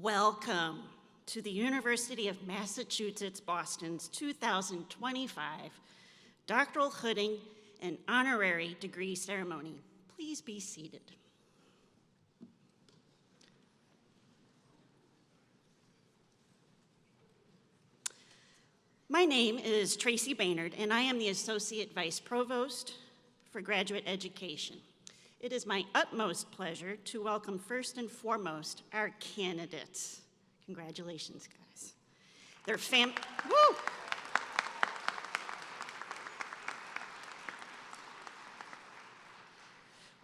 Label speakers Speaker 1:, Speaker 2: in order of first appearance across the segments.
Speaker 1: Welcome to the University of Massachusetts Boston's 2025 Doctoral Hooding and Honorary Degree Ceremony. Please be seated. My name is Tracy Baynard, and I am the Associate Vice Provost for Graduate Education. It is my utmost pleasure to welcome first and foremost our candidates. Congratulations, guys. Woo!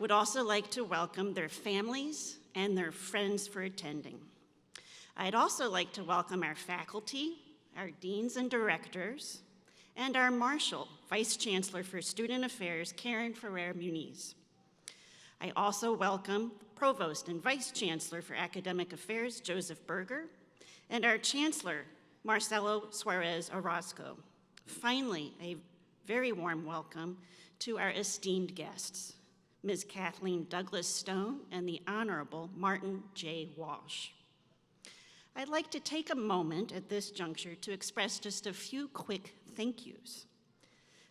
Speaker 1: Would also like to welcome their families and their friends for attending. I'd also like to welcome our faculty, our deans and directors, and our marshal, Vice Chancellor for Student Affairs, Karen Ferrer-Muniz. I also welcome Provost and Vice Chancellor for Academic Affairs, Joseph Berger, and our Chancellor, Marcelo Suarez Orozco. Finally, a very warm welcome to our esteemed guests, Ms. Kathleen Douglas Stone and the Honorable Martin J. Walsh. I'd like to take a moment at this juncture to express just a few quick thank yous.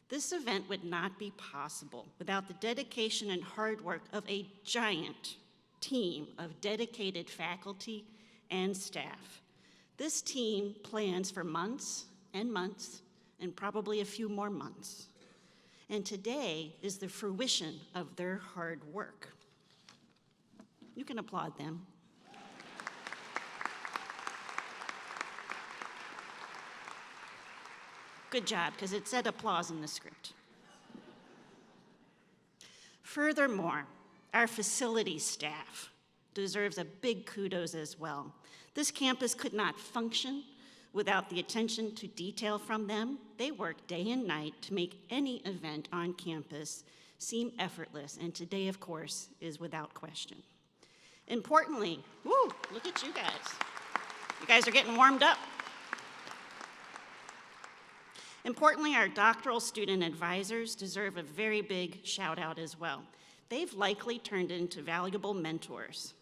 Speaker 1: This event would not be possible without the dedication and hard work of a giant team of dedicated faculty and staff. This team plans for months and months and probably a few more months. And today is the fruition of their hard work. You can applaud them. Good job, because it said applause in the script. Furthermore, our facilities staff deserves a big kudos as well. This campus could not function without the attention to detail from them. They work day and night to make any event on campus seem effortless, and today, of course, is without question. Importantly, woo, look at you guys. You guys are getting warmed up. Importantly, our doctoral student advisors deserve a very big shout out as well. They've likely turned into valuable mentors.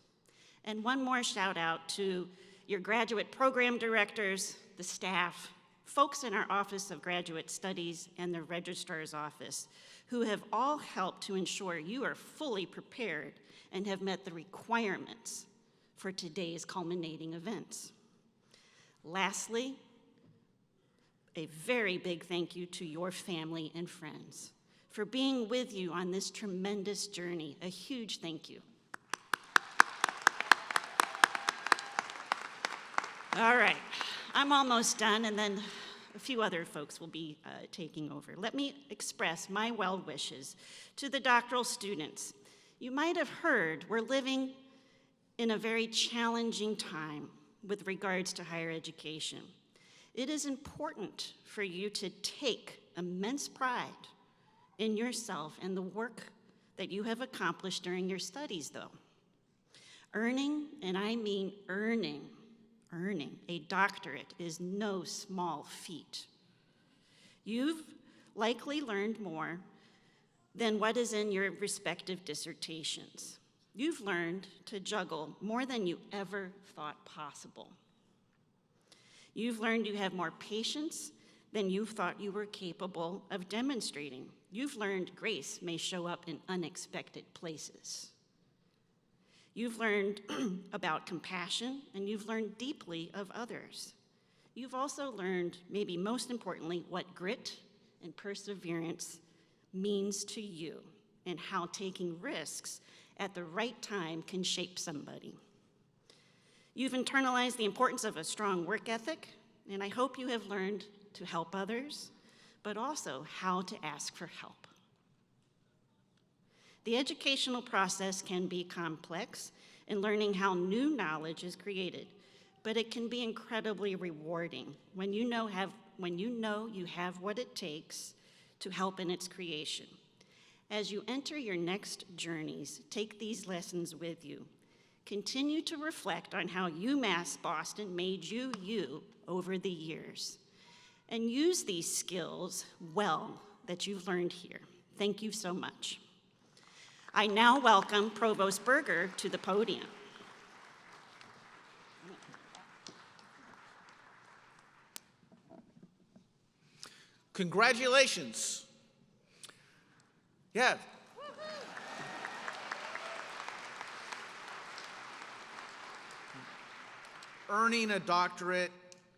Speaker 1: And one more shout out to your graduate program directors, the staff, folks in our Office of Graduate Studies and the Registrar's Office, who have all helped to ensure you are fully prepared and have met the requirements for today's culminating events. Lastly, a very big thank you to your family and friends for being with you on this tremendous journey. A huge thank you. All right, I'm almost done, and then a few other folks will be taking over. Let me express my well wishes to the doctoral students. You might have heard we're living in a very challenging time with regards to higher education. It is important for you to take immense pride in yourself and the work that you have accomplished during your studies, though. Earning, and I mean earning a doctorate is no small feat. You've likely learned more than what is in your respective dissertations. You've learned to juggle more than you ever thought possible. You've learned you have more patience than you thought you were capable of demonstrating. You've learned grace may show up in unexpected places. You've learned about compassion, and you've learned deeply of others. You've also learned, maybe most importantly, what grit and perseverance means to you and how taking risks at the right time can shape somebody. You've internalized the importance of a strong work ethic, and I hope you have learned to help others, but also how to ask for help. The educational process can be complex in learning how new knowledge is created, but it can be incredibly rewarding when you know you have what it takes to help in its creation. As you enter your next journeys, take these lessons with you. Continue to reflect on how UMass Boston made you you over the years, and use these skills well that you've learned here. Thank you so much. I now welcome Provost Berger to the podium.
Speaker 2: Congratulations. Yeah. Earning a doctorate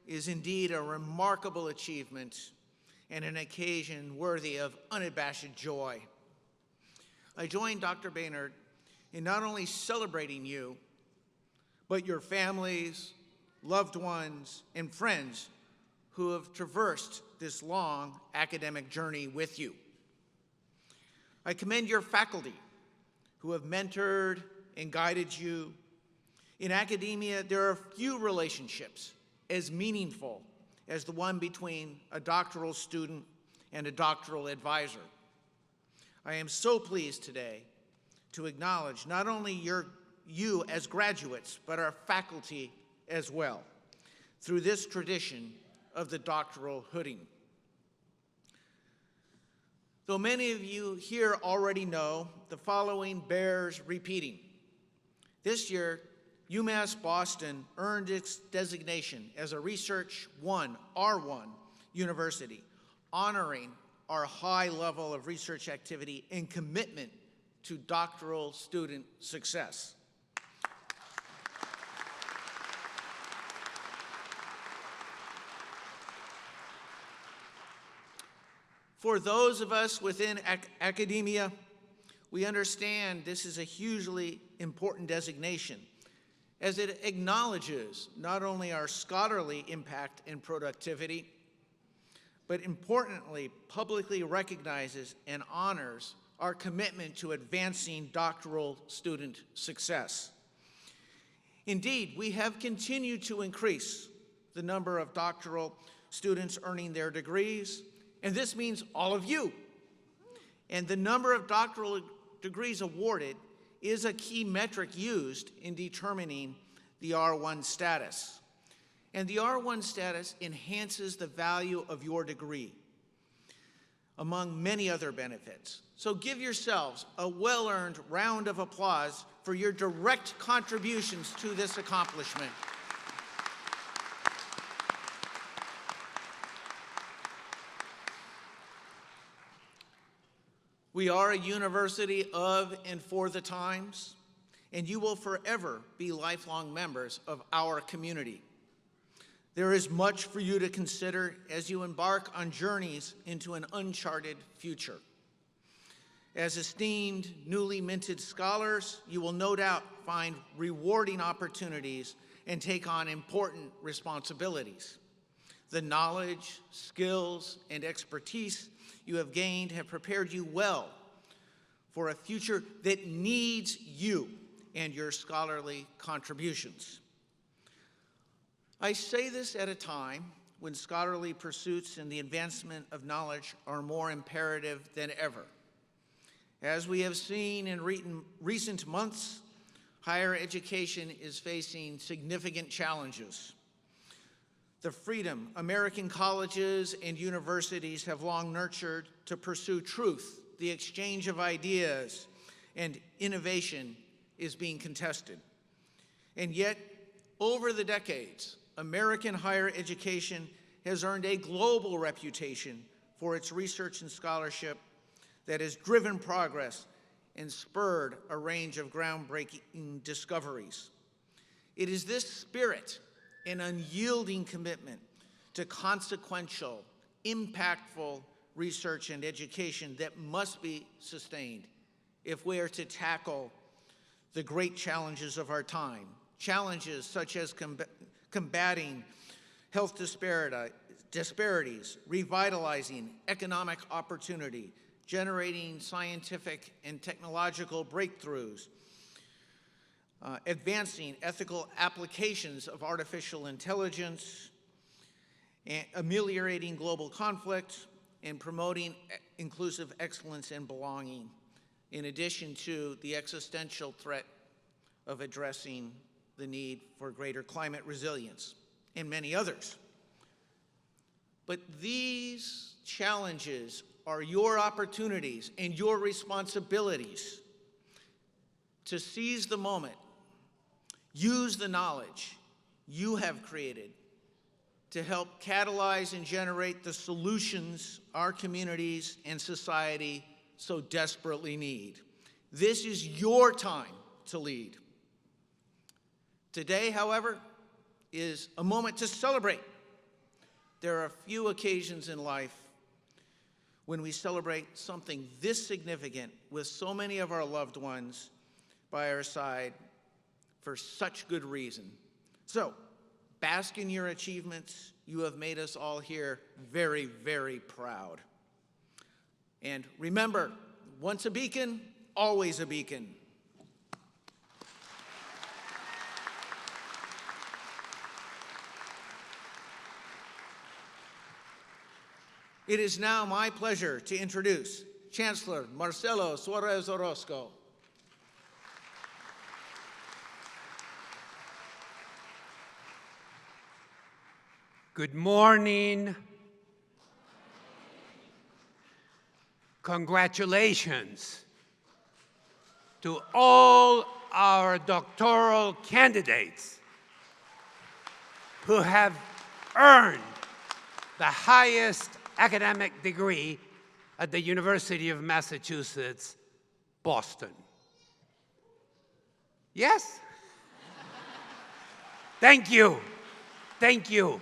Speaker 2: is indeed a remarkable achievement and an occasion worthy of unabashed joy. I join Dr. Baynard in not only celebrating you, but your families, loved ones, and friends who have traversed this long academic journey with you. I commend your faculty who have mentored and guided you. In academia, there are few relationships as meaningful as the one between a doctoral student and a doctoral advisor. I am so pleased today to acknowledge not only you as graduates, but our faculty as well, through this tradition of the doctoral hooding. Though many of you here already know, the following bears repeating. This year, UMass Boston earned its designation as a Research 1, R1 university, honoring our high level of research activity and commitment to doctoral student success. For those of us within academia, we understand this is a hugely important designation, as it acknowledges not only our scholarly impact and productivity, but importantly, publicly recognizes and honors our commitment to advancing doctoral student success. Indeed, we have continued to increase the number of doctoral students earning their degrees, and this means all of you. And the number of doctoral degrees awarded is a key metric used in determining the R1 status. And the R1 status enhances the value of your degree, among many other benefits. So give yourselves a well-earned round of applause for your direct contributions to this accomplishment. We are a university of and for the times, and you will forever be lifelong members of our community. There is much for you to consider as you embark on journeys into an uncharted future. As esteemed, newly minted scholars, you will no doubt find rewarding opportunities and take on important responsibilities. The knowledge, skills, and expertise you have gained have prepared you well for a future that needs you and your scholarly contributions. I say this at a time when scholarly pursuits and the advancement of knowledge are more imperative than ever. As we have seen in recent months, higher education is facing significant challenges. The freedom American colleges and universities have long nurtured to pursue truth, the exchange of ideas, and innovation is being contested. And yet, over the decades, American higher education has earned a global reputation for its research and scholarship that has driven progress and spurred a range of groundbreaking discoveries. It is this spirit and unyielding commitment to consequential, impactful research and education that must be sustained if we are to tackle the great challenges of our time. Challenges such as combating health disparities, revitalizing economic opportunity, generating scientific and technological breakthroughs, advancing ethical applications of artificial intelligence, and ameliorating global conflict, and promoting inclusive excellence and belonging, in addition to the existential threat of addressing the need for greater climate resilience, and many others. But these challenges are your opportunities and your responsibilities to seize the moment, use the knowledge you have created to help catalyze and generate the solutions our communities and society so desperately need. This is your time to lead. Today, however, is a moment to celebrate. There are few occasions in life when we celebrate something this significant with so many of our loved ones by our side for such good reason. So, bask in your achievements. You have made us all here very, very proud. And remember, once a beacon, always a beacon. It is now my pleasure to introduce Chancellor Marcelo Suarez Orozco.
Speaker 3: Good morning. Congratulations to all our doctoral candidates who have earned the highest academic degree at the University of Massachusetts, Boston. Yes? Thank you. Thank you.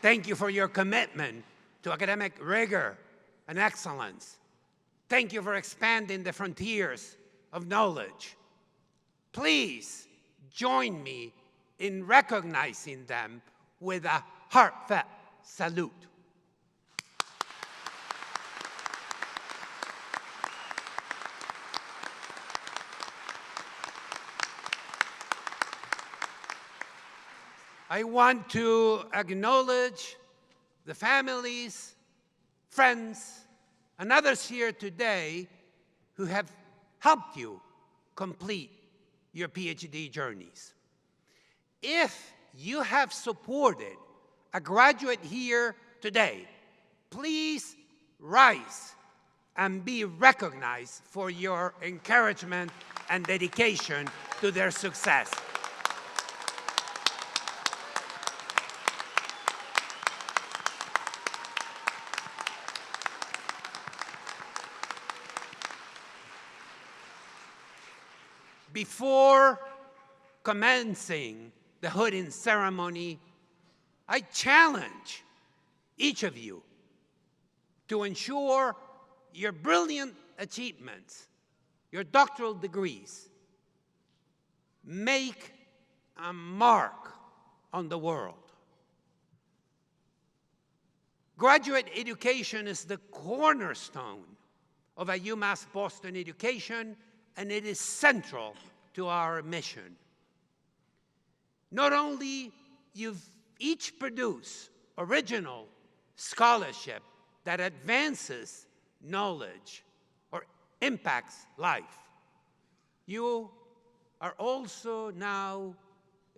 Speaker 3: Thank you for your commitment to academic rigor and excellence. Thank you for expanding the frontiers of knowledge. Please join me in recognizing them with a heartfelt salute. I want to acknowledge the families, friends, and others here today who have helped you complete your PhD journeys. If you have supported a graduate here today, please rise and be recognized for your encouragement and dedication to their success. Before commencing the hooding ceremony, I challenge each of you to ensure your brilliant achievements, your doctoral degrees, make a mark on the world. Graduate education is the cornerstone of a UMass Boston education, and it is central to our mission. Not only you've each produced original scholarship that advances knowledge or impacts life, you are also now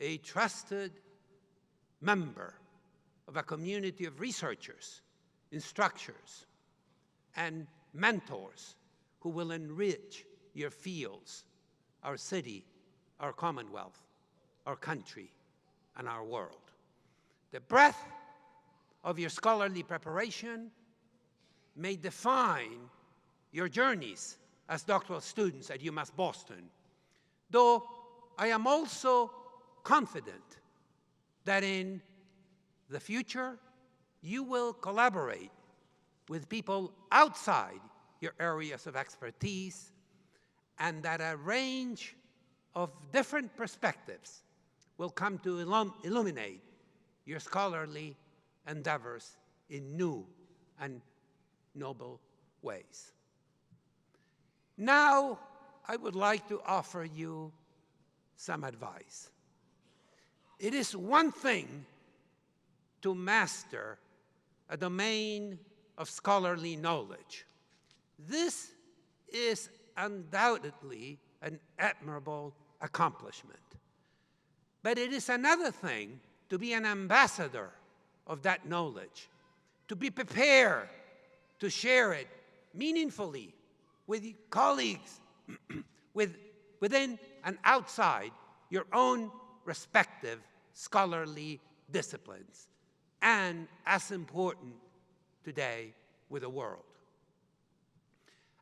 Speaker 3: a trusted member of a community of researchers, instructors, and mentors who will enrich your fields, our city, our commonwealth, our country, and our world. The breadth of your scholarly preparation may define your journeys as doctoral students at UMass Boston, though I am also confident that in the future, you will collaborate with people outside your areas of expertise, and that a range of different perspectives will come to illuminate your scholarly endeavors in new and noble ways. Now, I would like to offer you some advice. It is one thing to master a domain of scholarly knowledge. This is undoubtedly an admirable accomplishment. But it is another thing to be an ambassador of that knowledge, to be prepared to share it meaningfully with colleagues within and outside your own respective scholarly disciplines, and as important today with the world.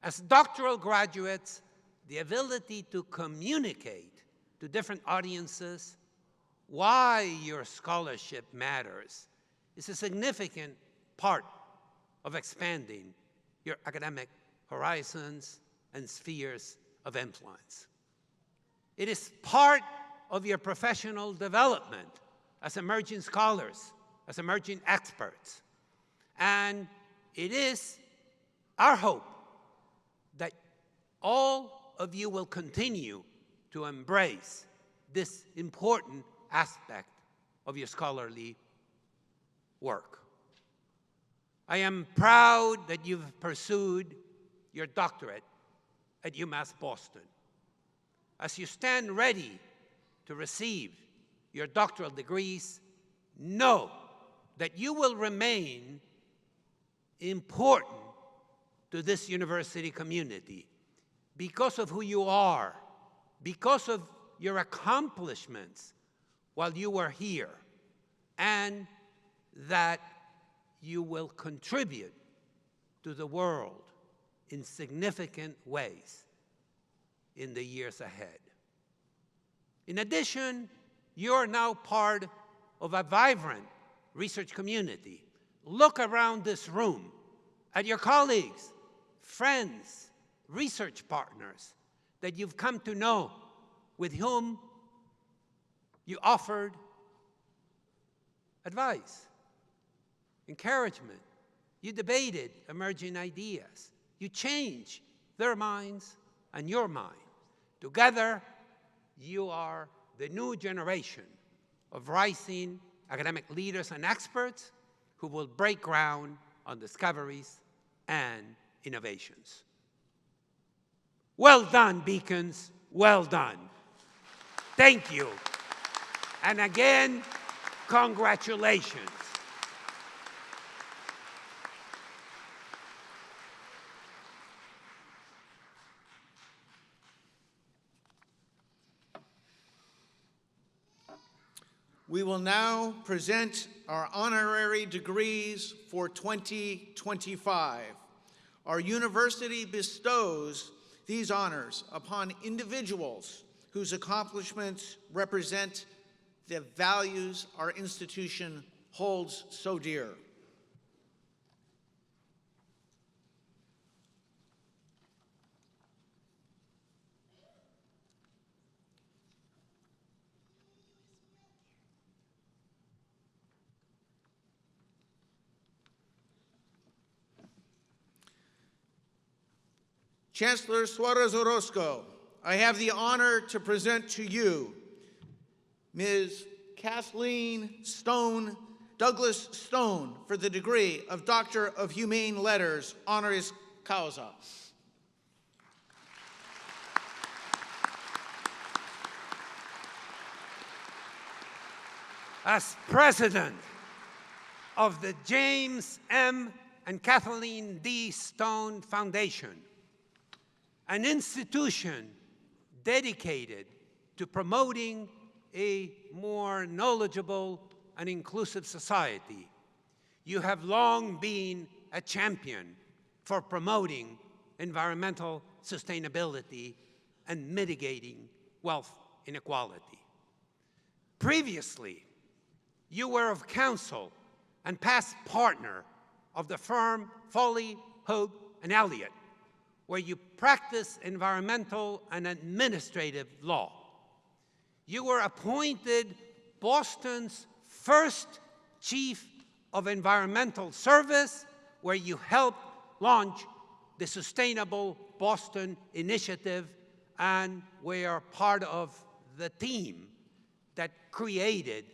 Speaker 3: As doctoral graduates, the ability to communicate to different audiences why your scholarship matters is a significant part of expanding your academic horizons and spheres of influence. It is part of your professional development as emerging scholars, as emerging experts. And it is our hope that all of you will continue to embrace this important aspect of your scholarly work. I am proud that you've pursued your doctorate at UMass Boston. As you stand ready to receive your doctoral degrees, know that you will remain important to this university community because of who you are, because of your accomplishments while you were here, and that you will contribute to the world in significant ways in the years ahead. In addition, you're now part of a vibrant research community. Look around this room at your colleagues, friends, research partners that you've come to know, with whom you offered advice, encouragement. You debated emerging ideas. You changed their minds and your mind. Together, you are the new generation of rising academic leaders and experts who will break ground on discoveries and innovations. Well done, Beacons. Well done. Thank you. And again, congratulations.
Speaker 2: We will now present our honorary degrees for 2025. Our university bestows these honors upon individuals whose accomplishments represent the values our institution holds so dear. Chancellor Suarez Orozco, I have the honor to present to you Ms. Kathleen Stone, Douglas Stone, for the degree of Doctor of Humane Letters, honoris causa.
Speaker 3: As president of the James M. and Kathleen D. Stone Foundation, an institution dedicated to promoting a more knowledgeable and inclusive society, you have long been a champion for promoting environmental sustainability and mitigating wealth inequality. Previously, you were of counsel and past partner of the firm Foley, Hoag, and Elliott, where you practice environmental and administrative law. You were appointed Boston's first Chief of Environmental Service, where you helped launch the Sustainable Boston Initiative and were part of the team that created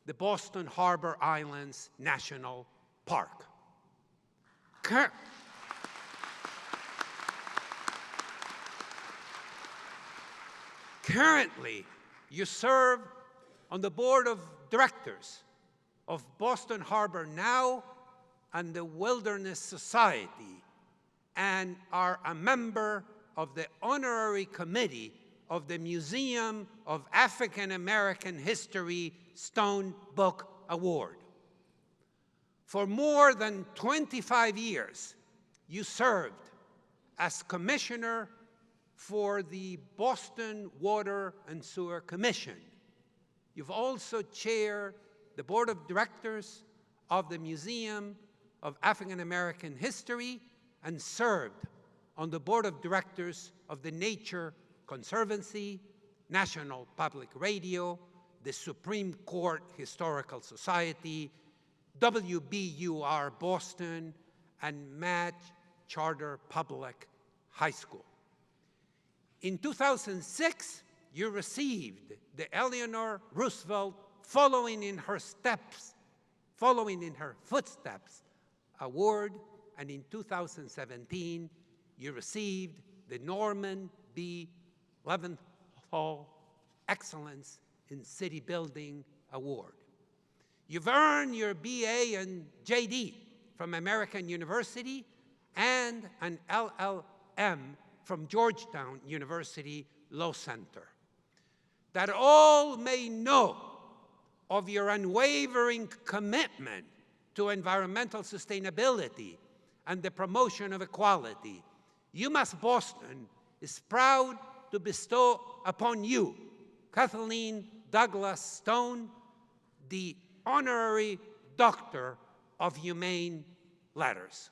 Speaker 3: the Boston Harbor Islands National Park. Currently, you serve on the board of directors of Boston Harbor Now and the Wilderness Society, and are a member of the honorary committee of the Museum of African American History Stone Book Award. For more than 25 years, you served as commissioner for the Boston Water and Sewer Commission. You've also chaired the board of directors of the Museum of African American History and served on the board of directors of the Nature Conservancy, National Public Radio, the Supreme Court Historical Society, WBUR Boston, and Madge Charter Public High School. In 2006, you received the Eleanor Roosevelt Following in Her Footsteps Award, and in 2017, you received the Norman B. Leventhal Excellence in City Building Award. You've earned your BA and JD from American University and an LLM from Georgetown University Law Center. That all may know of your unwavering commitment to environmental sustainability and the promotion of equality, UMass Boston is proud to bestow upon you, Kathleen Douglas Stone, the Honorary Doctor of Humane Letters.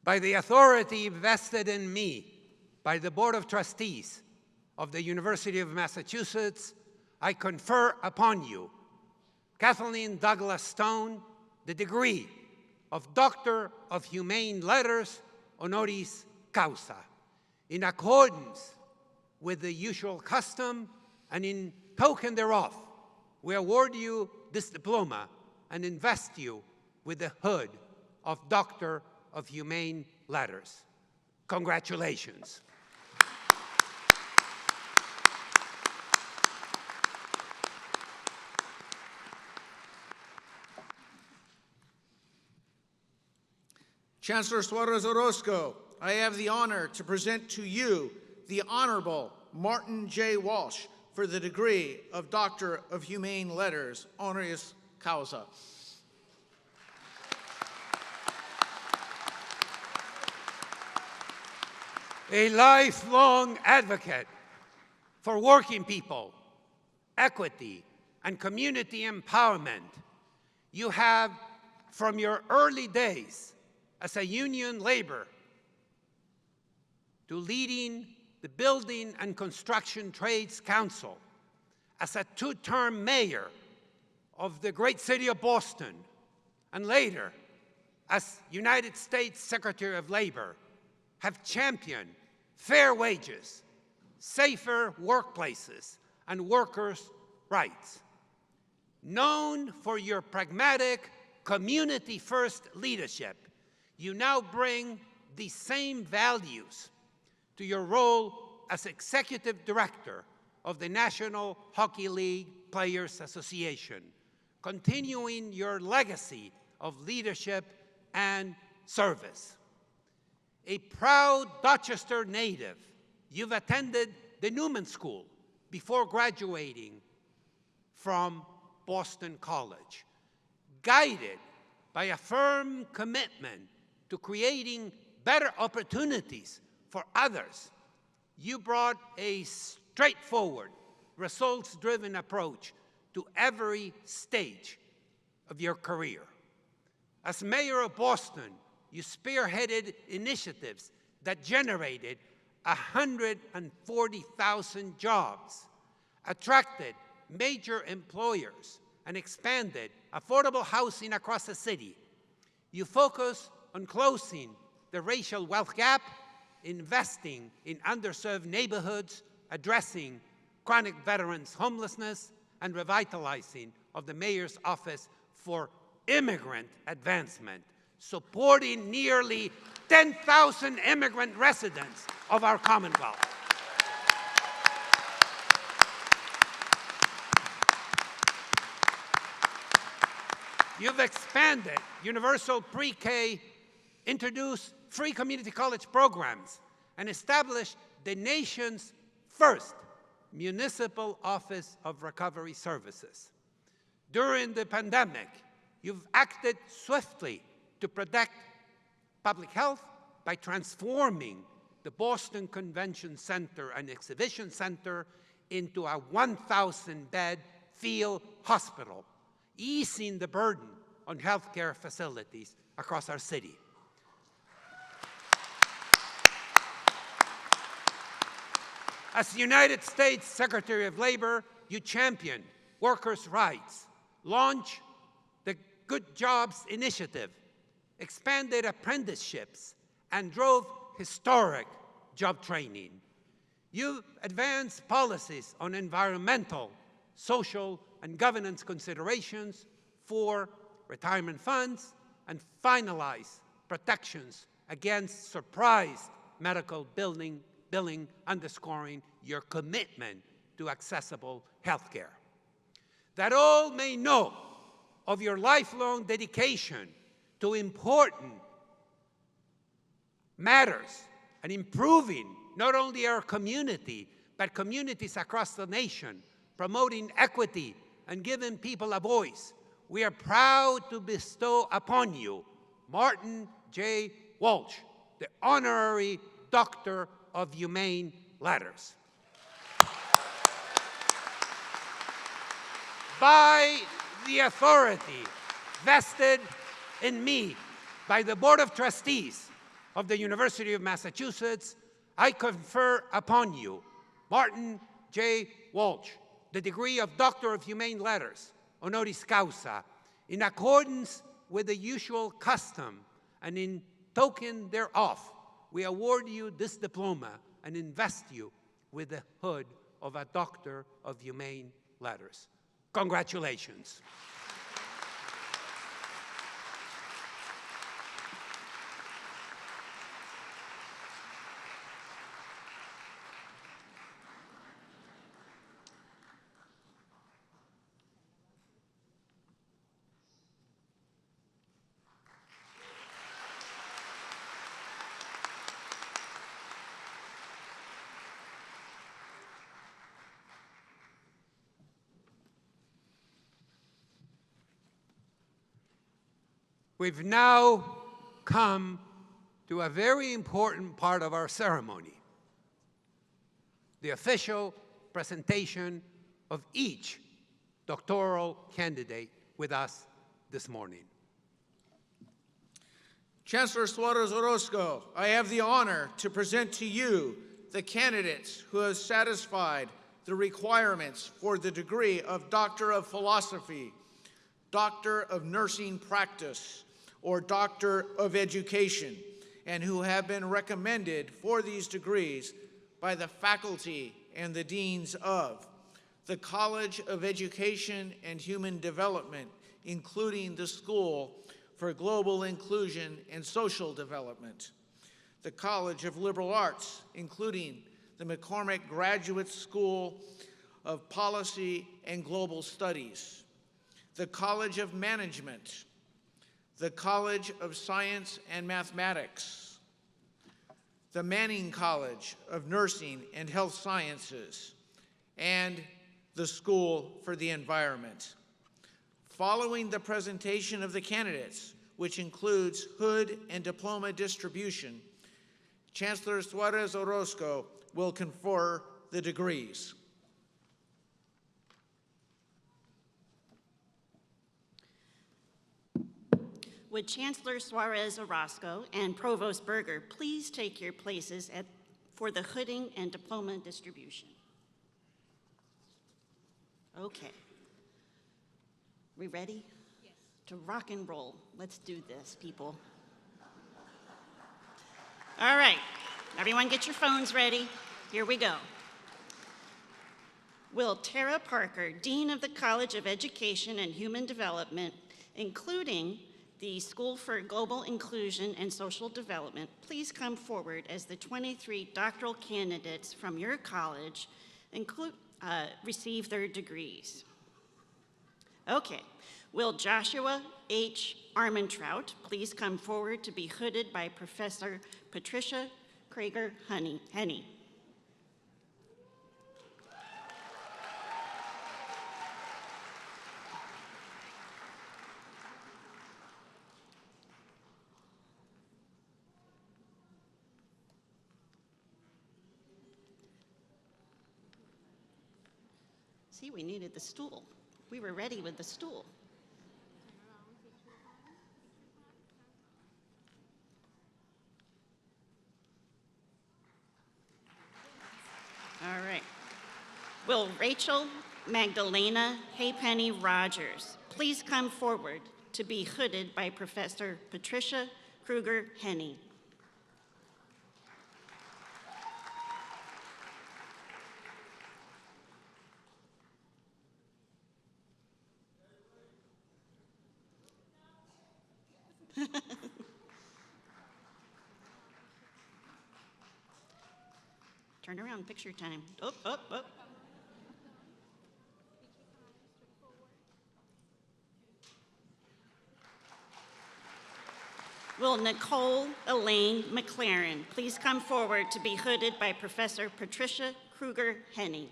Speaker 3: By the authority vested in me by the Board of Trustees of the University of Massachusetts, I confer upon you, Kathleen Douglas Stone, the degree of Doctor of Humane Letters honoris causa. In accordance with the usual custom and in token thereof, we award you this diploma and invest you with the hood of Doctor of Humane Letters. Congratulations.
Speaker 2: Chancellor Suarez Orozco, I have the honor to present to you the Honorable Martin J. Walsh for the degree of Doctor of Humane Letters, honoris causa.
Speaker 3: A lifelong advocate for working people, equity, and community empowerment, you have, from your early days as a union laborer to leading the Building and Construction Trades Council, as a two-term mayor of the great city of Boston, and later as United States Secretary of Labor, have championed fair wages, safer workplaces, and workers' rights. Known for your pragmatic, community-first leadership, you now bring the same values to your role as Executive Director of the National Hockey League Players Association, continuing your legacy of leadership and service. A proud Dorchester native, you've attended the Newman School before graduating from Boston College. Guided by a firm commitment to creating better opportunities for others, you brought a straightforward, results-driven approach to every stage of your career. As mayor of Boston, you spearheaded initiatives that generated 140,000 jobs, attracted major employers, and expanded affordable housing across the city. You focus on closing the racial wealth gap, investing in underserved neighborhoods, addressing chronic veterans' homelessness, and revitalizing of the mayor's office for immigrant advancement, supporting nearly 10,000 immigrant residents of our Commonwealth. You've expanded universal pre-K, introduced free community college programs, and established the nation's first Municipal Office of Recovery Services. During the pandemic, you've acted swiftly to protect public health by transforming the Boston Convention Center and Exhibition Center into a 1,000-bed field hospital, easing the burden on healthcare facilities across our city. As United States Secretary of Labor, you championed workers' rights, launched the Good Jobs Initiative, expanded apprenticeships, and drove historic job training. You advanced policies on environmental, social, and governance considerations for retirement funds, and finalized protections against surprise medical billing, underscoring your commitment to accessible health care. That all may know of your lifelong dedication to important matters and improving not only our community, but communities across the nation, promoting equity and giving people a voice. We are proud to bestow upon you Martin J. Walsh, the Honorary Doctor of Humane Letters. By the authority vested in me by the Board of Trustees of the University of Massachusetts, I confer upon you, Martin J. Walsh, the degree of Doctor of Humane Letters, honoris causa, in accordance with the usual custom and in token thereof, we award you this diploma and invest you with the hood of a Doctor of Humane Letters. Congratulations. We've now come to a very important part of our ceremony, the official presentation of each doctoral candidate with us this morning.
Speaker 2: Chancellor Suarez Orozco, I have the honor to present to you the candidates who have satisfied the requirements for the degree of Doctor of Philosophy, Doctor of Nursing Practice, or Doctor of Education, and who have been recommended for these degrees by the faculty and the deans of the College of Education and Human Development, including the School for Global Inclusion and Social Development, the College of Liberal Arts, including the McCormick Graduate School of Policy and Global Studies, the College of Management, the College of Science and Mathematics, the Manning College of Nursing and Health Sciences, and the School for the Environment. Following the presentation of the candidates, which includes hood and diploma distribution, Chancellor Suarez Orozco will confer the degrees.
Speaker 1: Would Chancellor Suarez Orozco and Provost Berger please take your places for the hooding and diploma distribution? Okay. We ready? Yes. To rock and roll. Let's do this, people. All right. Everyone get your phones ready. Here we go. Will Tara Parker, Dean of the College of Education and Human Development, including the School for Global Inclusion and Social Development, please come forward as the 23 doctoral candidates from your college receive their degrees? Okay. Will Joshua H. Armentrout please come forward to be hooded by Professor Patricia Krager-Henney? See, we needed the stool. We were ready with the stool. All right. Will Rachel Magdalena Haypenny Rogers please come forward to be hooded by Professor Patricia Kruger-Henney? Turn around, picture time. Up, up, up. Will Nicole Elaine McLaren please come forward to be hooded by Professor Patricia Kruger-Henney?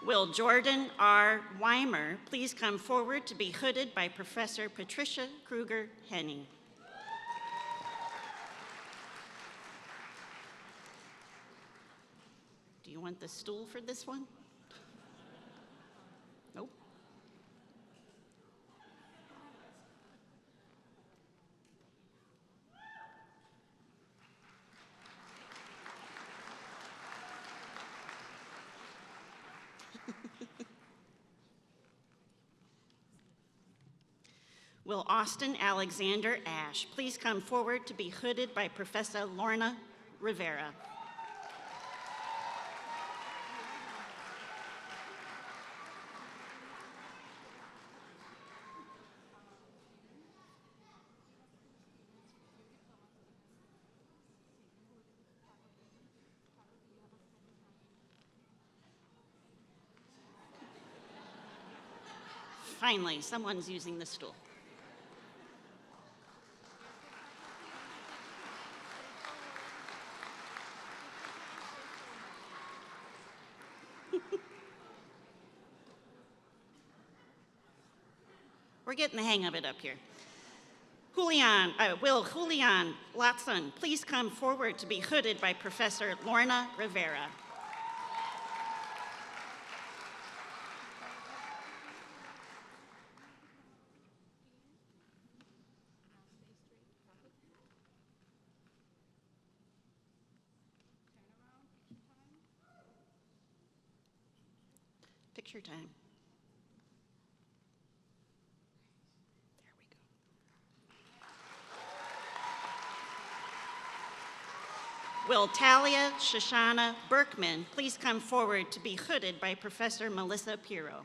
Speaker 1: Will Jordan R. Weimer please come forward to be hooded by Professor Patricia Kruger-Henney? Do you want the stool for this one? Nope. Will Austin Alexander Ash please come forward to be hooded by Professor Lorna Rivera? Finally, someone's using the stool. We're getting the hang of it up here. Will Julian Latson please come forward to be hooded by Professor Lorna Rivera? Picture time. There we go. Will Talia Shoshana Berkman please come forward to be hooded by Professor Melissa Pirro?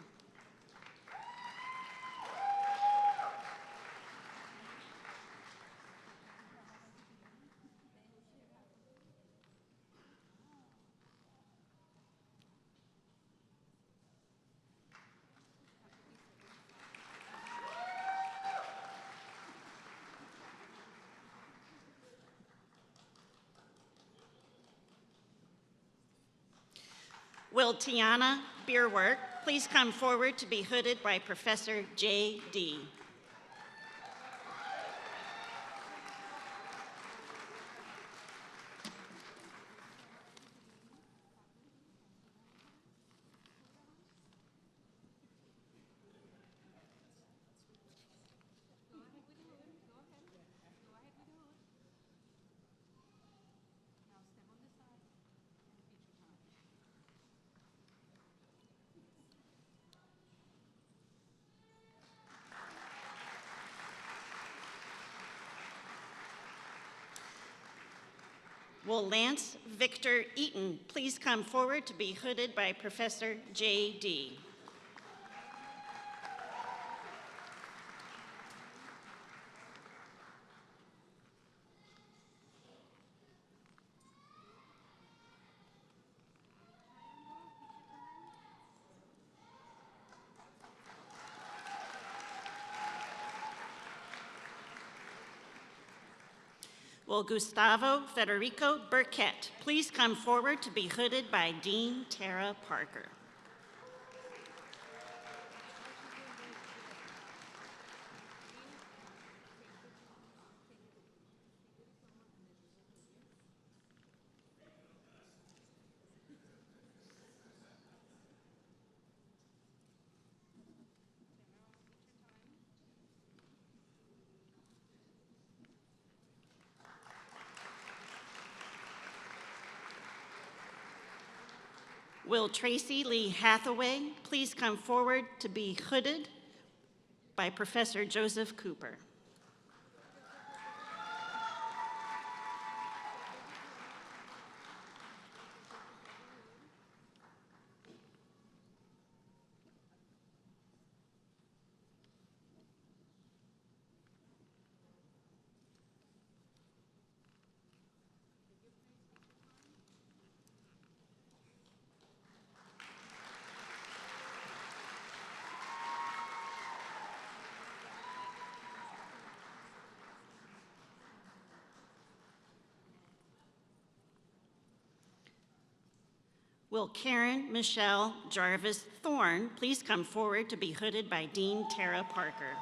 Speaker 1: Will Tiana Beerwork please come forward to be hooded by Professor J.D.? Will Lance Victor Eaton please come forward to be hooded by Professor J.D.? Will Gustavo Federico Burkett please come forward to be hooded by Dean Tara Parker? Will Tracy Lee Hathaway please come forward to be hooded by Professor Joseph Cooper? Will Karen Michelle Jarvis Thorne please come forward to be hooded by Dean Tara Parker?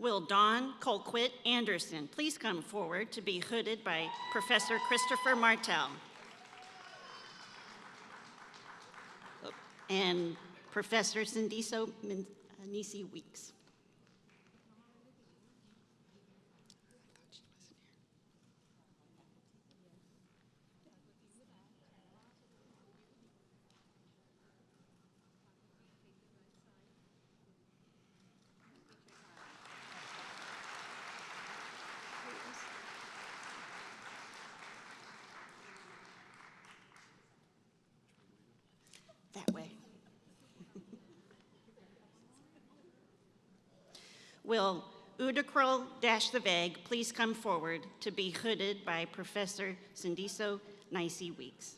Speaker 1: Will Dawn Colquitt Anderson please come forward to be hooded by Professor Christopher Martell? And Professor Cindiso Nisi Weeks. That way. Will Udacrol Dashtheveg please come forward to be hooded by Professor Cindiso Nisi Weeks?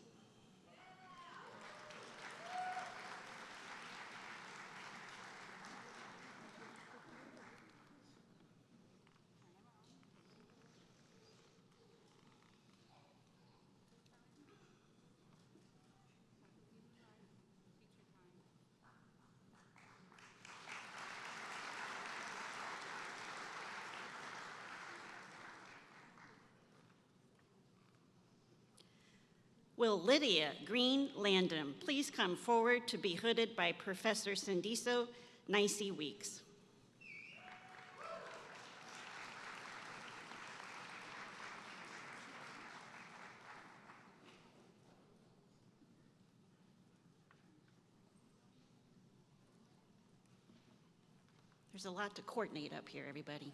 Speaker 1: Will Lydia Green Landum please come forward to be hooded by Professor Cindiso Nisi Weeks? There's a lot to coordinate up here, everybody.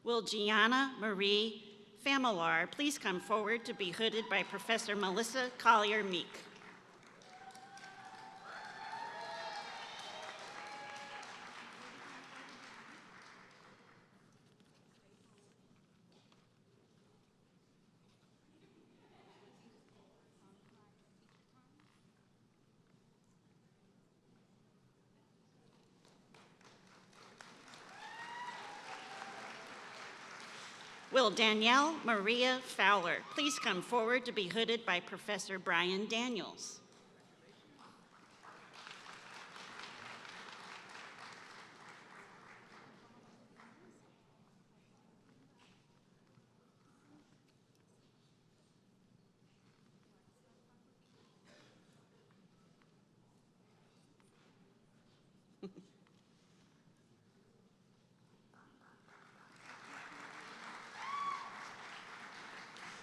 Speaker 1: Will Gianna Marie Familar please come forward to be hooded by Professor Melissa Collier-Meek? Will Danielle Maria Fowler please come forward to be hooded by Professor Brian Daniels?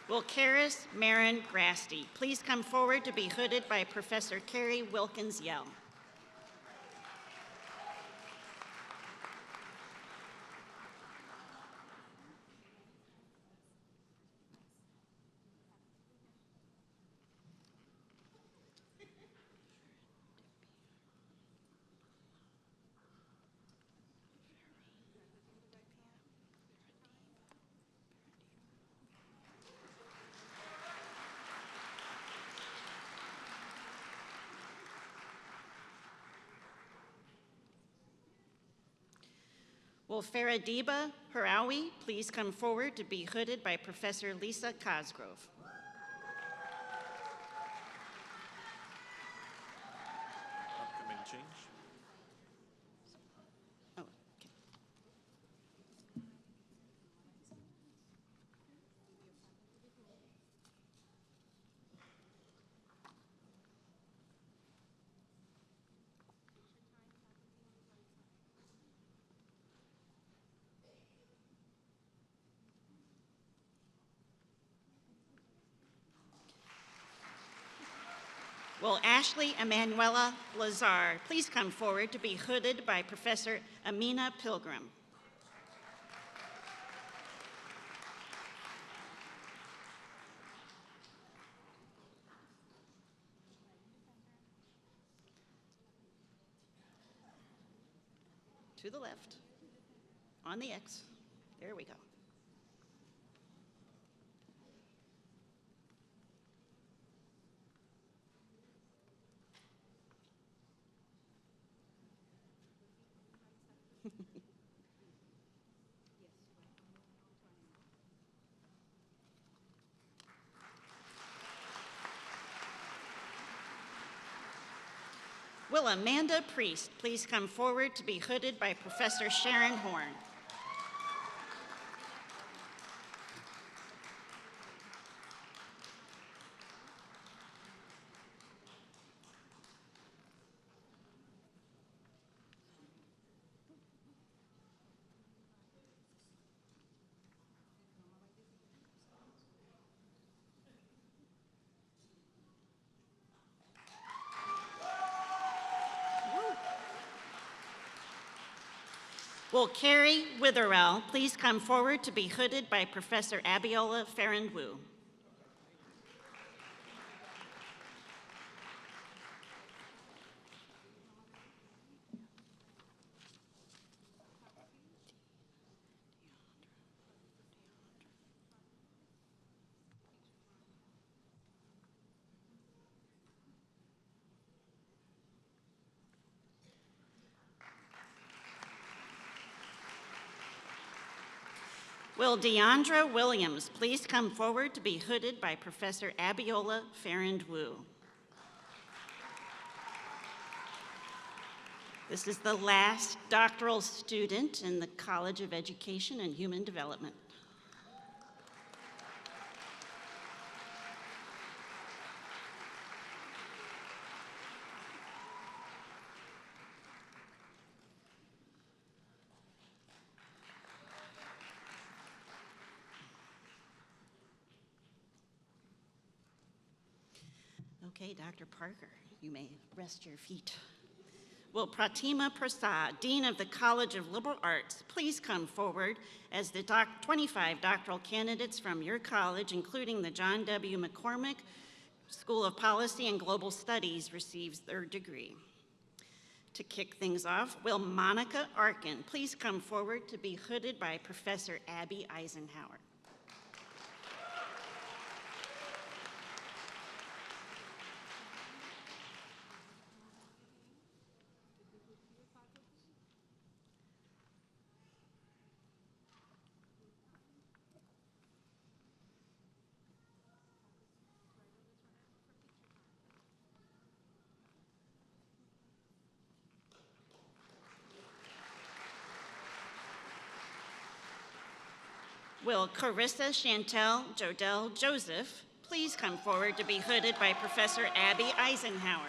Speaker 1: Will Karis Marin Grasty please come forward to be hooded by Professor Carrie Wilkins-Yell? Will Faradiba Harawi please come forward to be hooded by Professor Lisa Cosgrove?
Speaker 4: Upcoming change.
Speaker 1: Oh, okay. Will Ashley Emanuela Lazar please come forward to be hooded by Professor Amina Pilgrim? To the left, on the X. There we go. Will Amanda Priest please come forward to be hooded by Professor Sharon Horn? Will Carrie Witherell please come forward to be hooded by Professor Abiola Farandwu? Will Deandra Williams please come forward to be hooded by Professor Abiola Farandwu? This is the last doctoral student in the College of Education and Human Development. Okay, Dr. Parker, you may rest your feet. Will Pratima Prasad, Dean of the College of Liberal Arts, please come forward as the 25 doctoral candidates from your college, including the John W. McCormick School of Policy and Global Studies, receives their degree. To kick things off, will Monica Arkin please come forward to be hooded by Professor Abby Eisenhower. Will Carissa Chantel Jodell Joseph please come forward to be hooded by Professor Abby Eisenhower.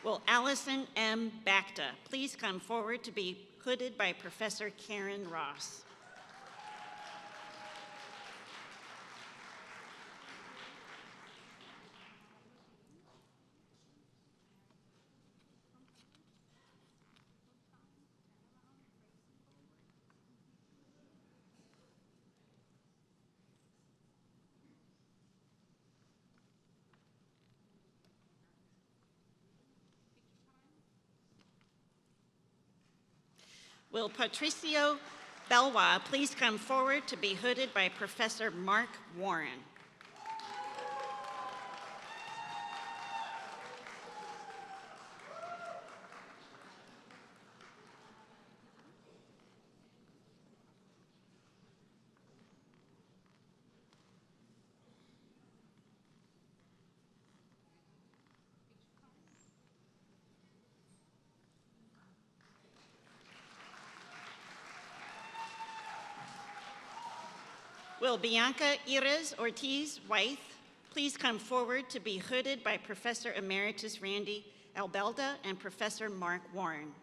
Speaker 1: Will Allison M. Bacta please come forward to be hooded by Professor Karen Ross. Will Patricio Belwa please come forward to be hooded by Professor Mark Warren. Will Bianca Iris Ortiz Wythe please come forward to be hooded by Professor Emeritus Randy Albelda and Professor Mark Warren.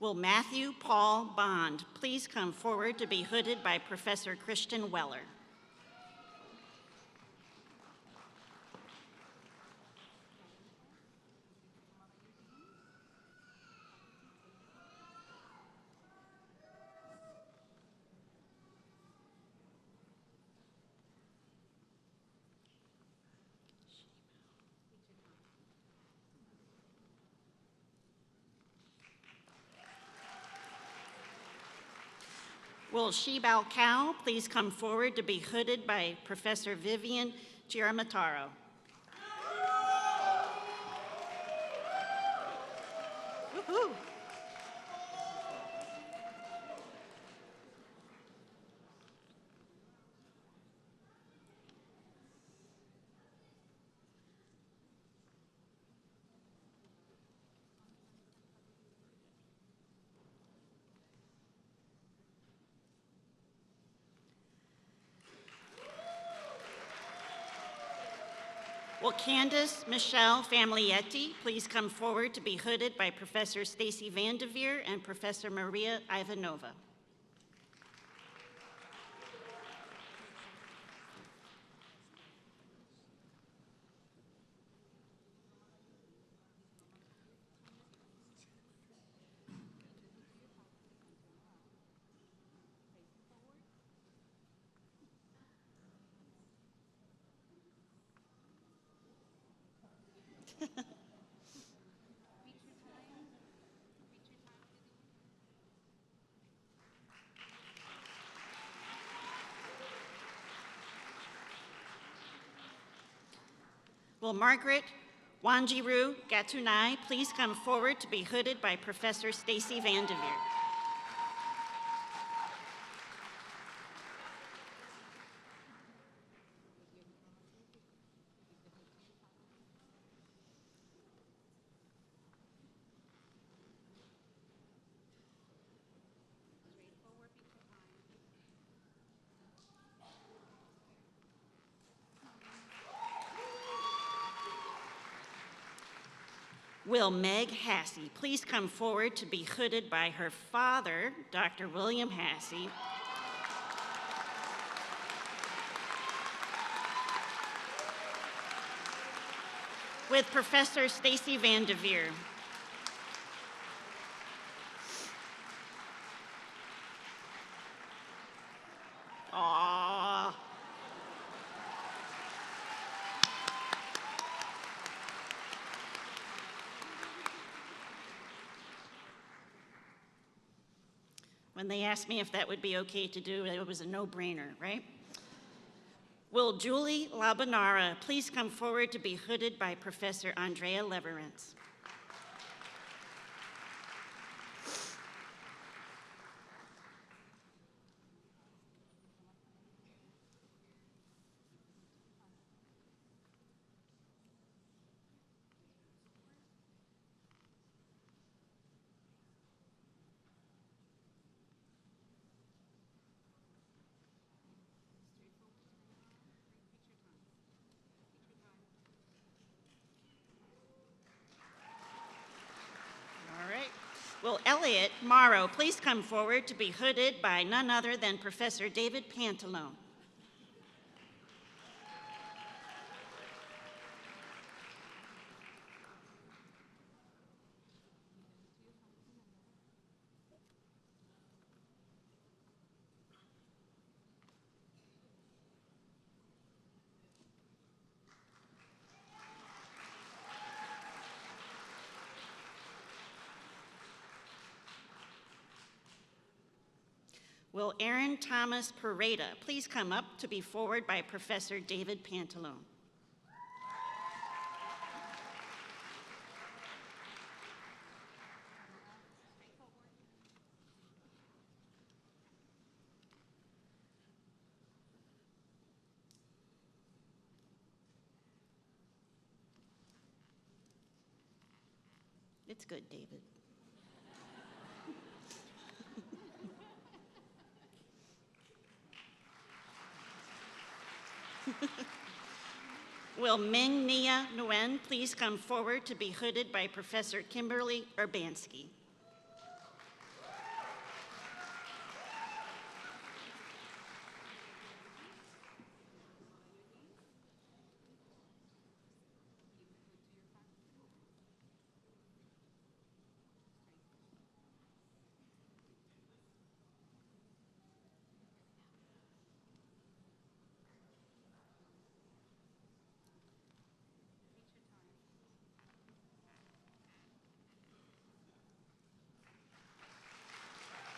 Speaker 1: Will Matthew Paul Bond please come forward to be hooded by Professor Christian Weller. Will Shibao Kao please come forward to be hooded by Professor Vivian Giaramataro. Woohoo! Will Candace Michelle Familietti please come forward to be hooded by Professor Stacy Vandeveer and Professor Maria Ivanova. Will Margaret Wanjiru Gatunai please come forward to be hooded by Professor Stacy Vanderveer? Will Meg Hassey please come forward to be hooded by her father, Dr. William Hassey, with Professor Stacy Vanderveer. Aww. When they asked me if that would be okay to do, it was a no-brainer, right? Will Julie Labanara please come forward to be hooded by Professor Andrea Leverance? Will Elliot Morrow please come forward to be hooded by none other than Professor David Pantalone? Will Aaron Thomas Pareda please come up to be forward by Professor David Pantalone? It's good, David. Will Ming Nia Nguyen please come forward to be hooded by Professor Kimberly Urbanski?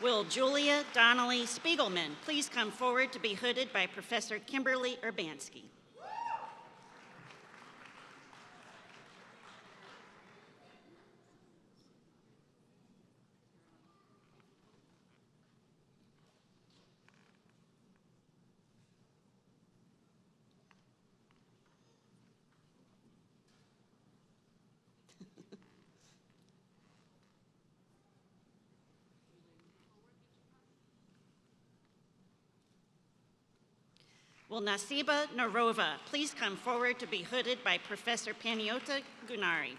Speaker 1: Will Julia Donnelly Spiegelman please come forward to be hooded by Professor Kimberly Urbanski? Will Nasiba Narova please come forward to be hooded by Professor Paniota Gunari?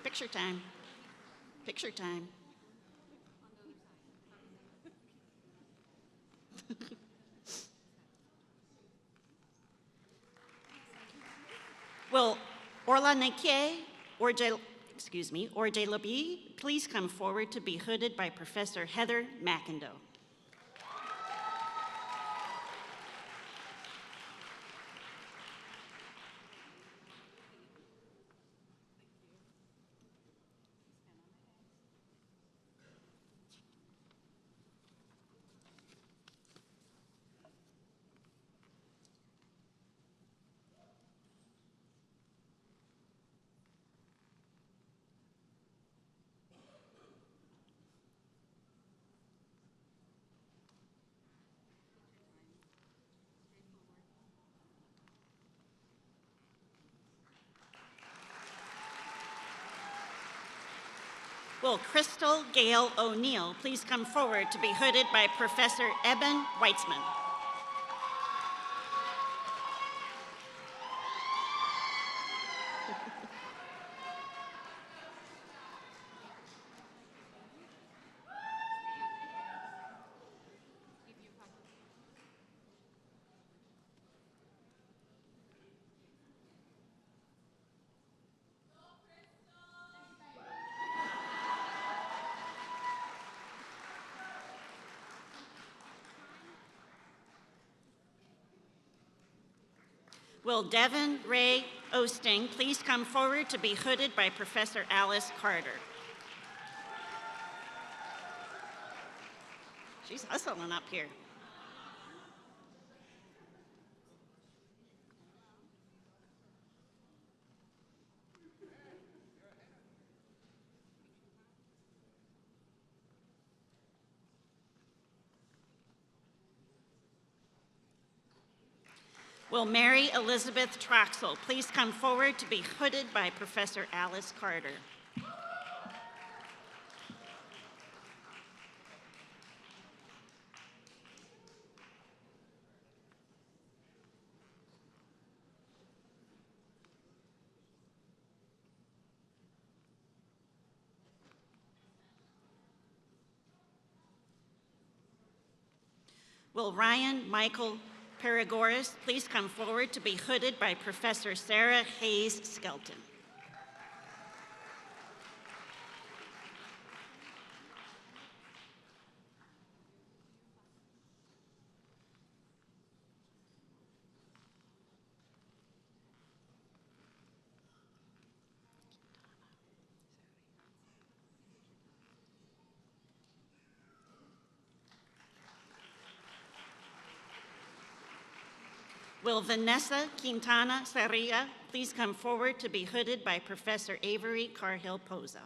Speaker 1: Picture time. Picture time. Will Orla Neke or de la Bie, please come forward to be hooded by Professor Heather McIndoe. Will Crystal Gail O'Neill please come forward to be hooded by Professor Eben Weitzman? Will Devin Ray Osting please come forward to be hooded by Professor Alice Carter? She's hustling up here. Will Mary Elizabeth Troxel please come forward to be hooded by Professor Alice Carter? Will Ryan Michael Paragoris please come forward to be hooded by Professor Sarah Hayes Skelton? Will Vanessa Quintana Sarria please come forward to be hooded by Professor Avery Carhill Poza?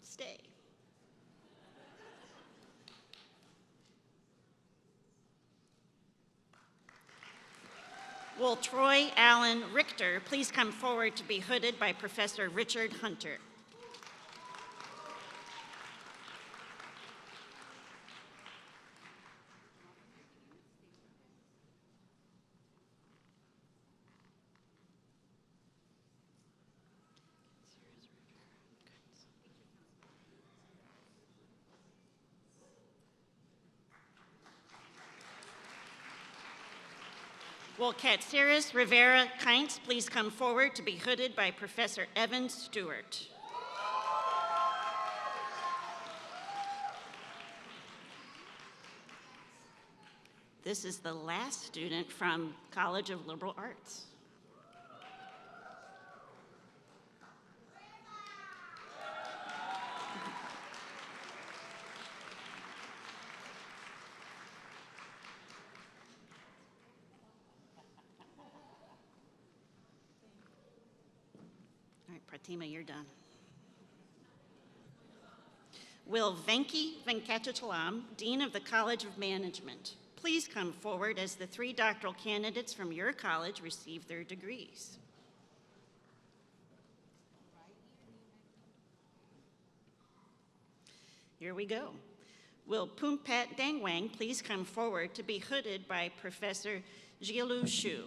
Speaker 1: Stay. Will Troy Allen Richter please come forward to be hooded by Professor Richard Hunter? Will Katsiris Rivera Kainz please come forward to be hooded by Professor Evan Stewart? This is the last student from College of Liberal Arts. All right, Pratima, you're done. Will Venki Venkatachalam, Dean of the College of Management, please come forward as the 3 doctoral candidates from your college receive their degrees? Here we go. Will Pumpat Dangwang please come forward to be hooded by Professor Jielu Xu?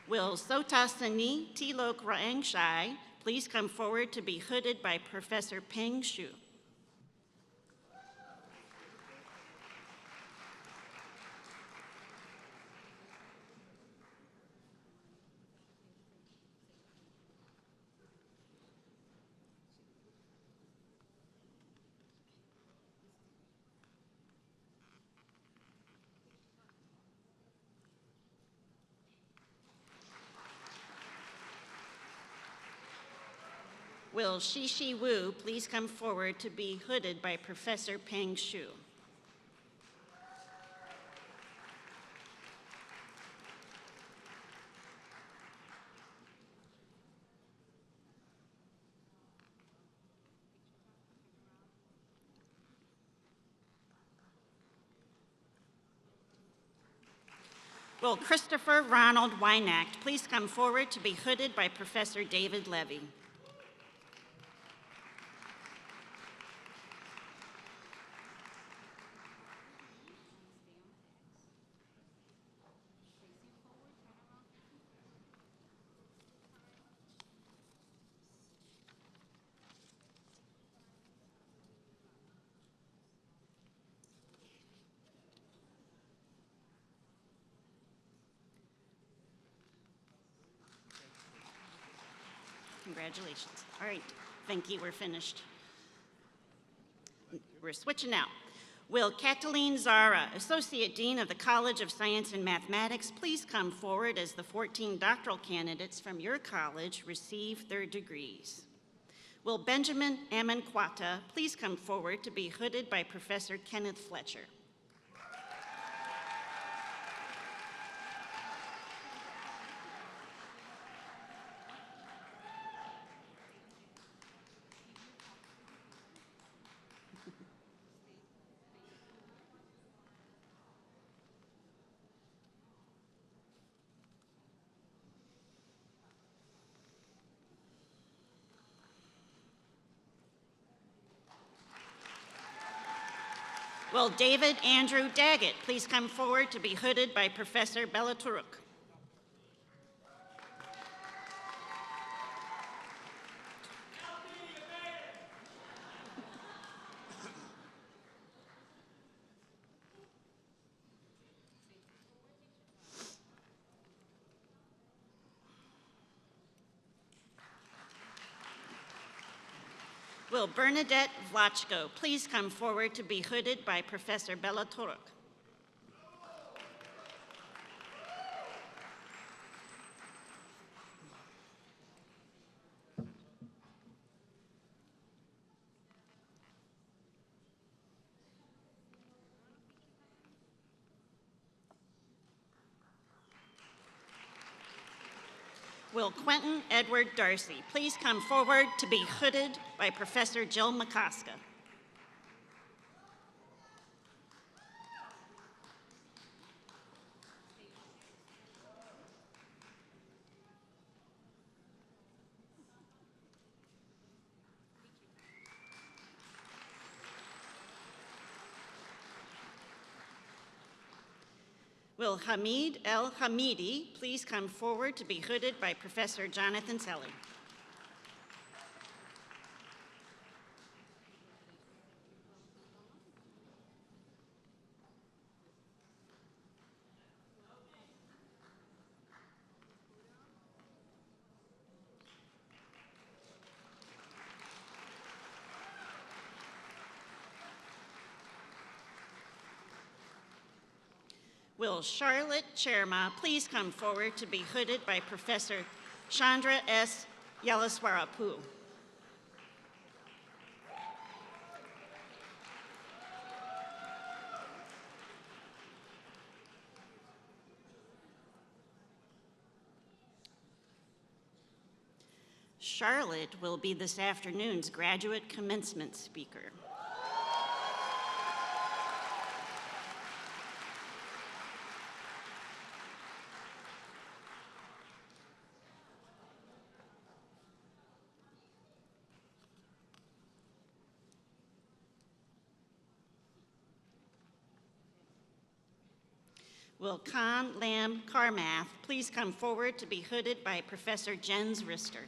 Speaker 1: Will Sotasani Tilok Raang Shai please come forward to be hooded by Professor Peng Shu? Will Shishi Wu please come forward to be hooded by Professor Peng Shu? Will Christopher Ronald Weinacht please come forward to be hooded by Professor David Levy? Congratulations. All right, thank you, we're finished. We're switching out. Will Cataline Zara, Associate Dean of the College of Science and Mathematics, please come forward as the 14 doctoral candidates from your college receive their degrees? Will Benjamin Amankwata please come forward to be hooded by Professor Kenneth Fletcher? Will David Andrew Daggett please come forward to be hooded by Professor Bellaturuk? Will Bernadette Vlachko please come forward to be hooded by Professor Bellaturuk? Will Quentin Edward Darcy please come forward to be hooded by Professor Jill McCoska? Will Hamid El Hamidi please come forward to be hooded by Professor Jonathan Selly? Will Charlotte Cherma please come forward to be hooded by Professor Chandra S. Yalaswarapu? Charlotte will be this afternoon's graduate commencement speaker. Will Con Lam Carmath please come forward to be hooded by Professor Jens Rister?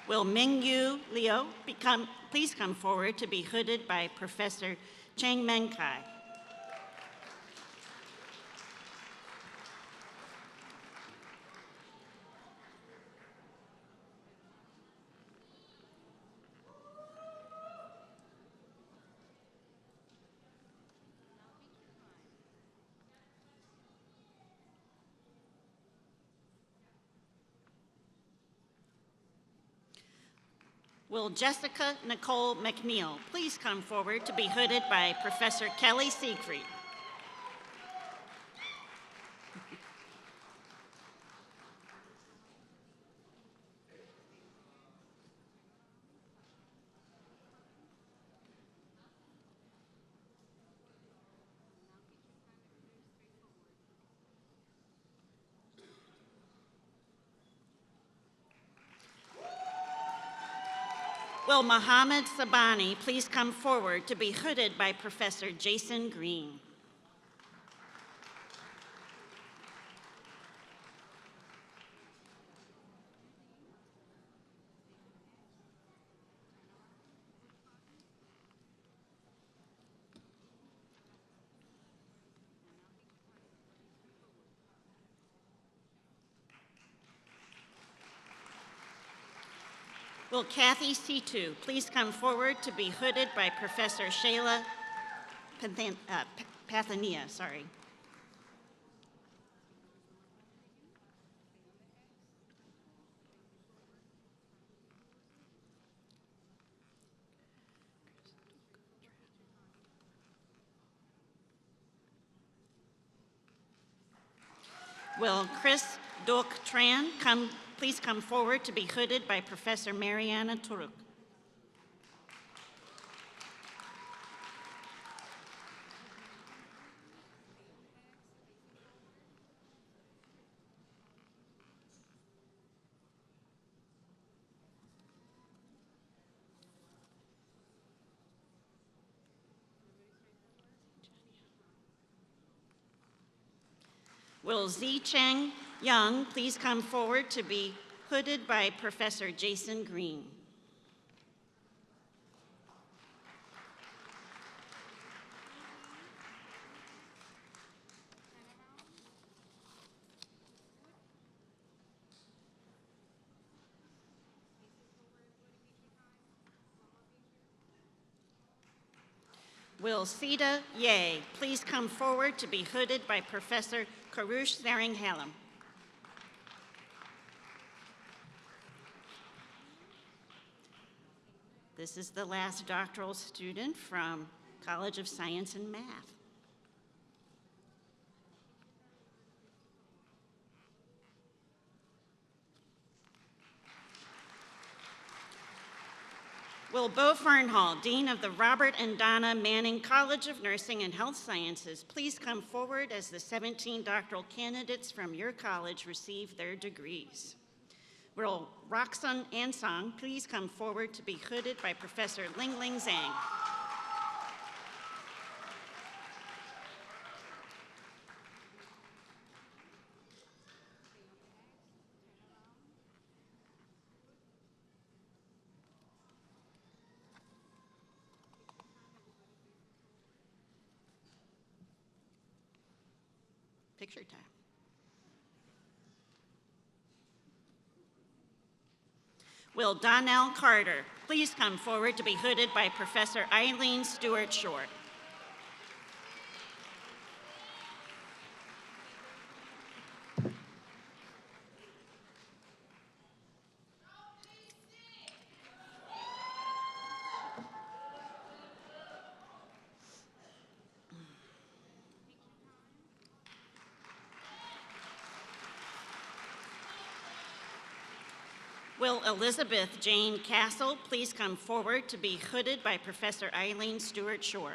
Speaker 1: Will Mingyu Liu please come forward to be hooded by Professor Chang Meng Kai? Will Jessica Nicole McNeil please come forward to be hooded by Professor Kelly Siegfried? Will Mohammed Sabani please come forward to be hooded by Professor Jason Green? Will Kathy Situ please come forward to be hooded by Professor Shayla Pathania, sorry. Will Chris Duc Tran please come forward to be hooded by Professor Mariana Turuk? Will Zicheng Young please come forward to be hooded by Professor Jason Green? Will Sita Ye please come forward to be hooded by Professor Karush Zaringhalam? This is the last doctoral student from College of Science and Math. Will Bo Fernhall, Dean of the Robert and Donna Manning College of Nursing and Health Sciences, please come forward as the 17 doctoral candidates from your college receive their degrees. Will Roxanne Ansong please come forward to be hooded by Professor Ling Ling Zhang? Picture time. Will Donnell Carter please come forward to be hooded by Professor Eileen Stewart Short? Will Elizabeth Jane Castle please come forward to be hooded by Professor Eileen Stewart Shore?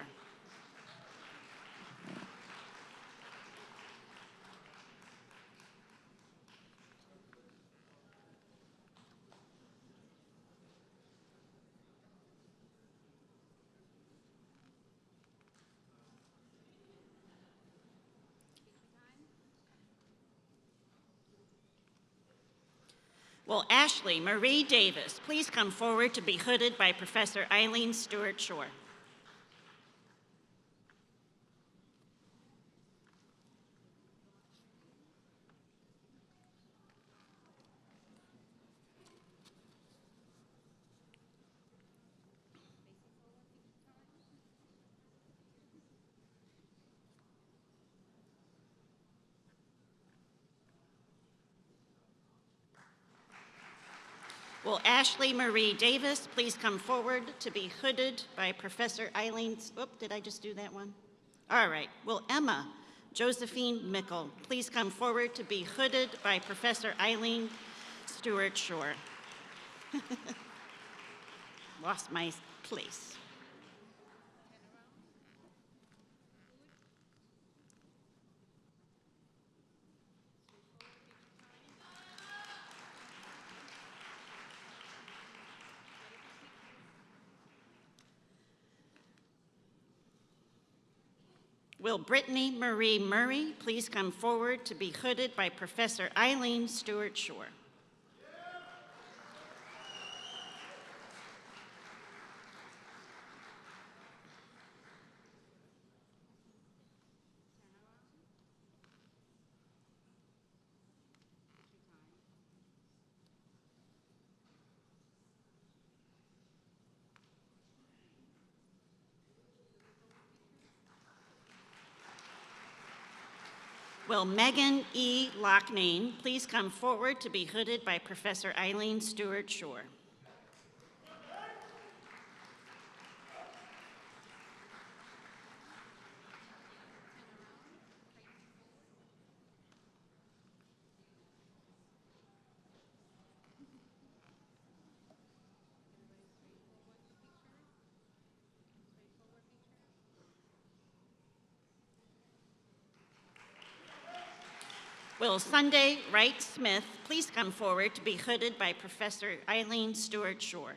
Speaker 1: Will Ashley Marie Davis please come forward to be hooded by Professor Eileen Stewart Shore? Will Ashley Marie Davis please come forward to be hooded by Professor Eileen, did I just do that one? All right. Will Emma Josephine Mickle please come forward to be hooded by Professor Eileen Stewart Shore? Lost my place. Will Brittany Marie Murray please come forward to be hooded by Professor Eileen Stewart Shore? Will Megan E. Locknane please come forward to be hooded by Professor Eileen Stewart Shore? Will Sunday Wright Smith please come forward to be hooded by Professor Eileen Stewart Shore?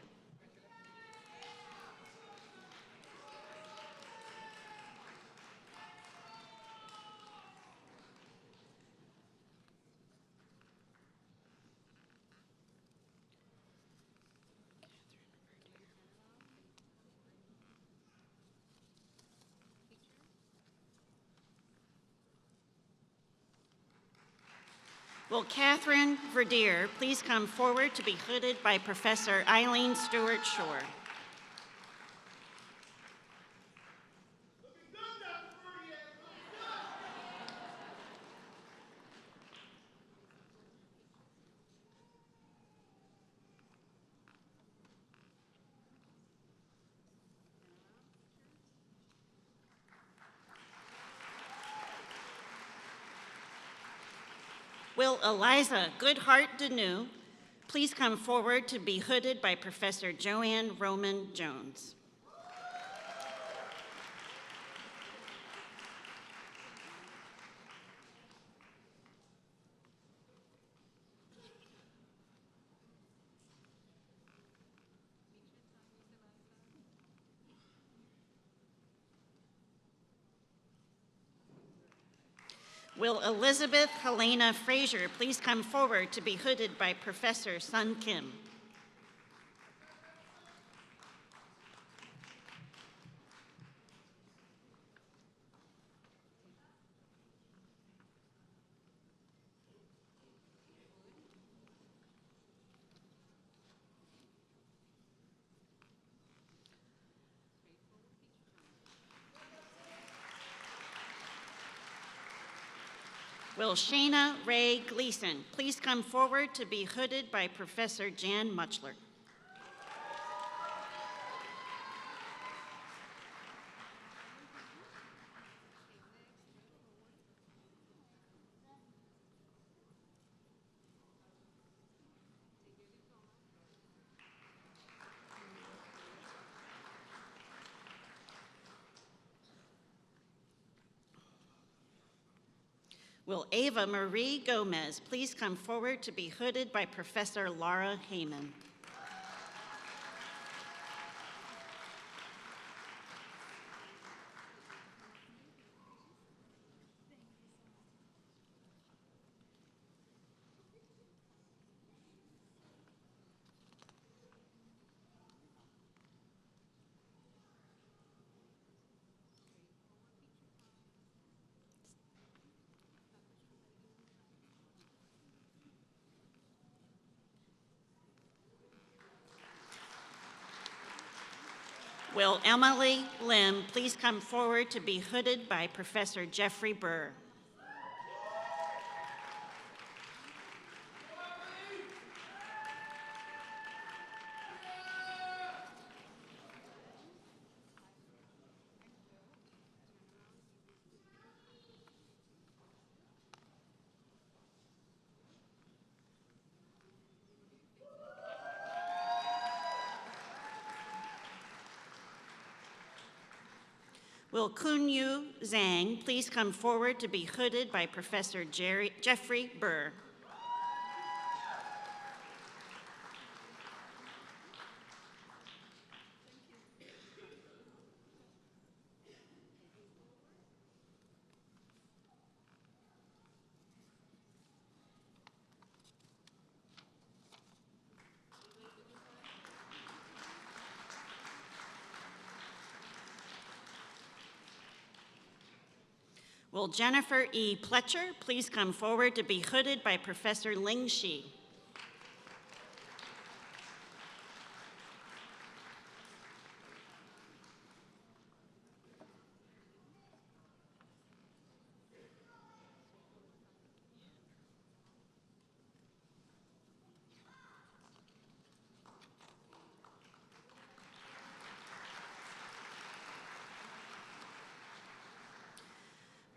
Speaker 1: Will Catherine Verdier please come forward to be hooded by Professor Eileen Stewart Shore? Will Eliza Goodhart Deneau please come forward to be hooded by Professor Joanne Roman Jones? Will Elizabeth Helena Frazier please come forward to be hooded by Professor Sun Kim? Will Shayna Ray Gleason please come forward to be hooded by Professor Jan Muchler? Will Ava Marie Gomez please come forward to be hooded by Professor Laura Heyman? Will Emily Lim please come forward to be hooded by Professor Jeffrey Burr? Will Kunyu Zhang please come forward to be hooded by Professor Jeffrey Burr? Will Jennifer E. Pletcher please come forward to be hooded by Professor Ling Shi?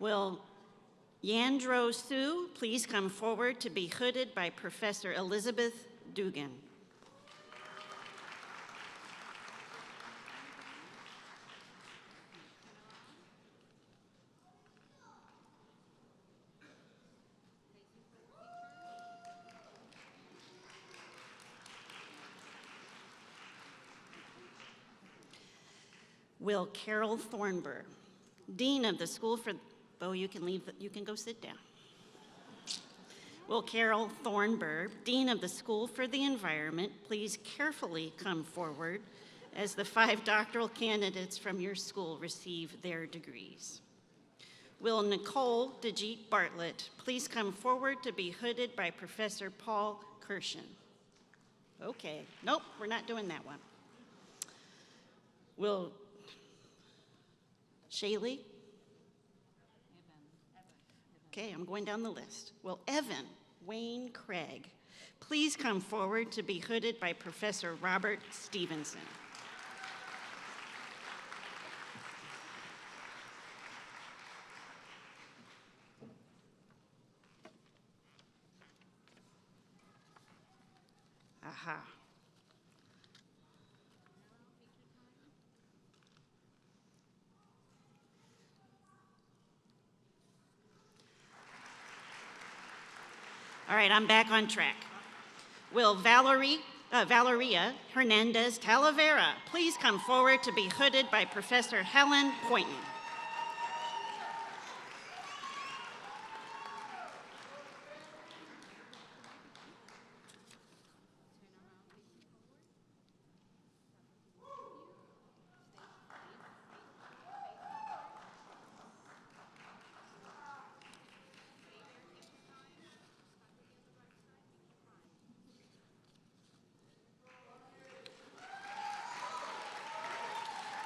Speaker 1: Will Yandro Su please come forward to be hooded by Professor Elizabeth Dugan? Will Carol Thornburg, Dean of the School for, Bo, you can leave, you can go sit down. Will Carol Thornburg, Dean of the School for the Environment, please carefully come forward as the 5 doctoral candidates from your school receive their degrees. Will Nicole DeJeet Bartlett please come forward to be hooded by Professor Paul Kirshen? Okay, nope, we're not doing that one. Will Shaylee? Okay, I'm going down the list. Will Evan Wayne Craig please come forward to be hooded by Professor Robert Stevenson? Aha. All right, I'm back on track. Will Valeria Hernandez Talavera please come forward to be hooded by Professor Helen Poynton?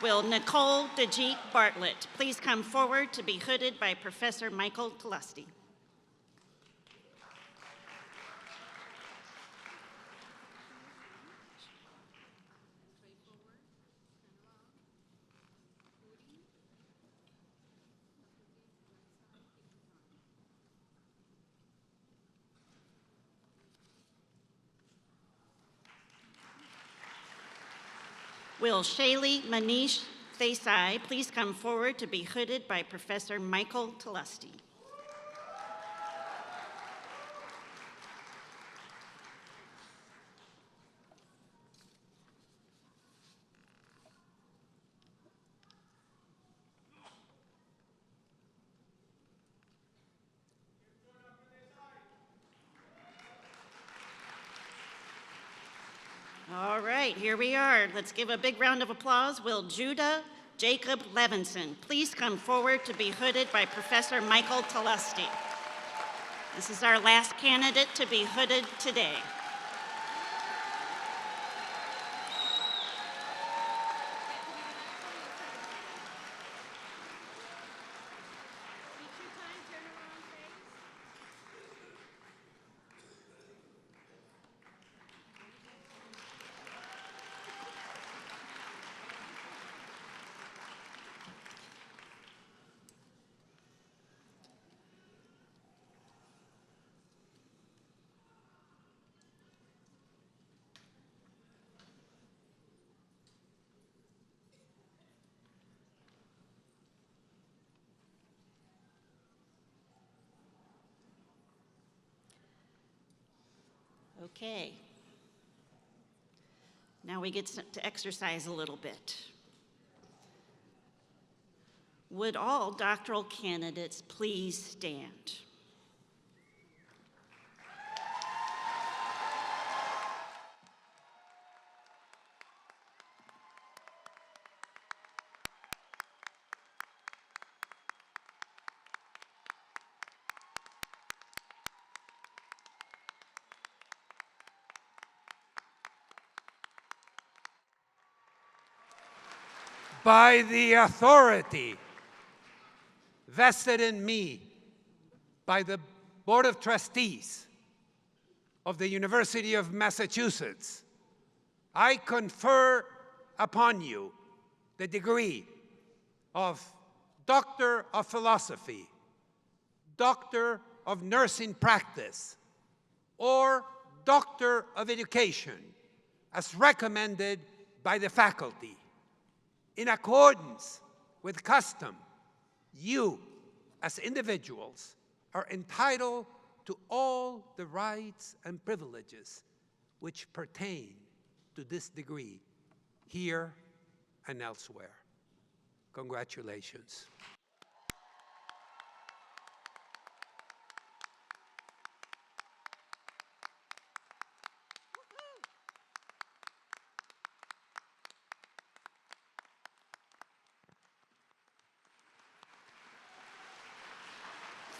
Speaker 1: Will Nicole DeJeet Bartlett please come forward to be hooded by Professor Michael Telusty? Will Shaylee Manish Desai please come forward to be hooded by Professor Michael Telusty? All right, here we are. Let's give a big round of applause. Will Judah Jacob Levinson please come forward to be hooded by Professor Michael Talusty. This is our last candidate to be hooded today. Okay. Now we get to exercise a little bit. Would all doctoral candidates please stand?
Speaker 3: By the authority vested in me by the Board of Trustees of the University of Massachusetts, I confer upon you the degree of Doctor of Philosophy, Doctor of Nursing Practice, or Doctor of Education, as recommended by the faculty. In accordance with custom, you, as individuals, are entitled to all the rights and privileges which pertain to this degree, here and elsewhere. Congratulations.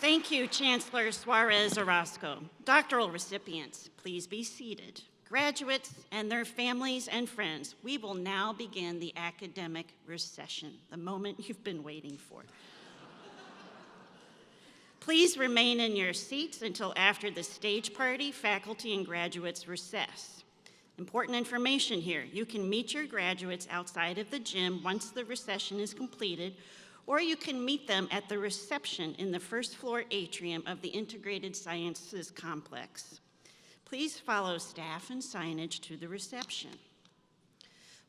Speaker 1: Thank you, Chancellor Suarez Orozco. Doctoral recipients, please be seated. Graduates and their families and friends, we will now begin the academic recession, the moment you've been waiting for. Please remain in your seats until after the stage party, faculty, and graduates recess. Important information here. You can meet your graduates outside of the gym once the recession is completed, or you can meet them at the reception in the first floor atrium of the Integrated Sciences Complex. Please follow staff and signage to the reception.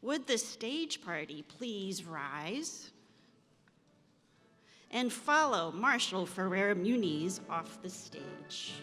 Speaker 1: Would the stage party please rise and follow Marshall Ferrer Muniz off the stage.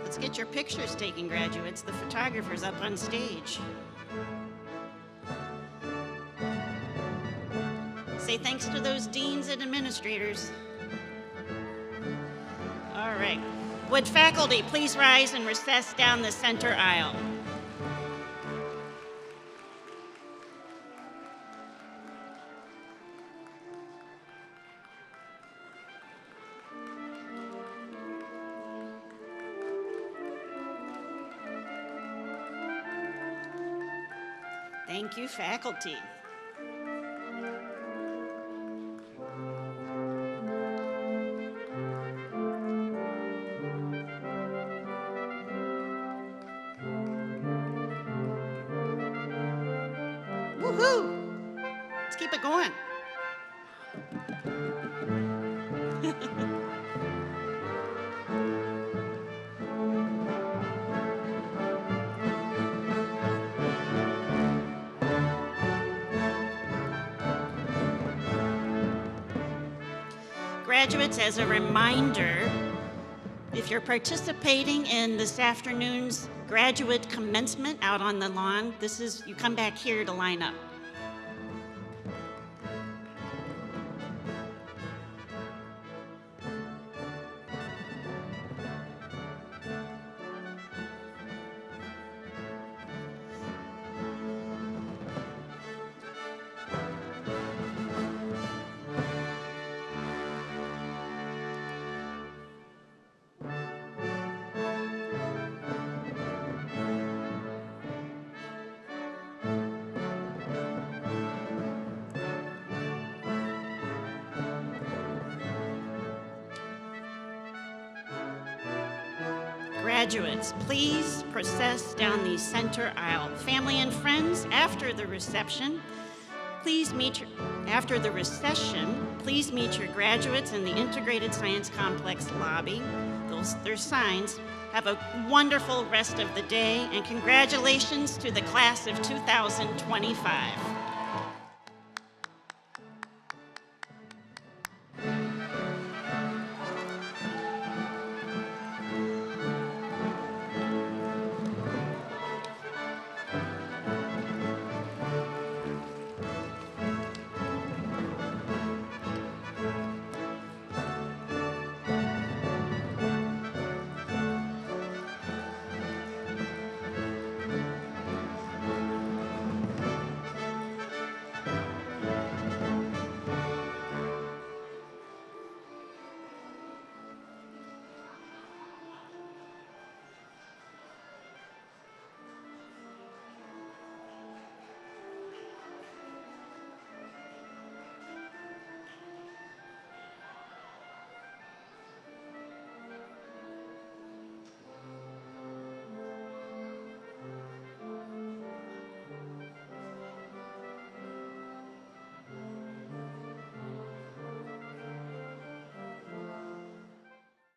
Speaker 1: Let's get your pictures taken, graduates. The photographer's up on stage. Say thanks to those deans and administrators. All right. Would faculty please rise and recess down the center aisle? Thank you, faculty. Woohoo! keep it going. Graduates, as a reminder, if you're participating in this afternoon's graduate commencement out on the lawn, you come back here to line up. Graduates, please process down the center aisle. Family and friends, after the recession, please meet your graduates in the Integrated Science Complex lobby. Their signs. Have a wonderful rest of the day, and congratulations to the class of 2025.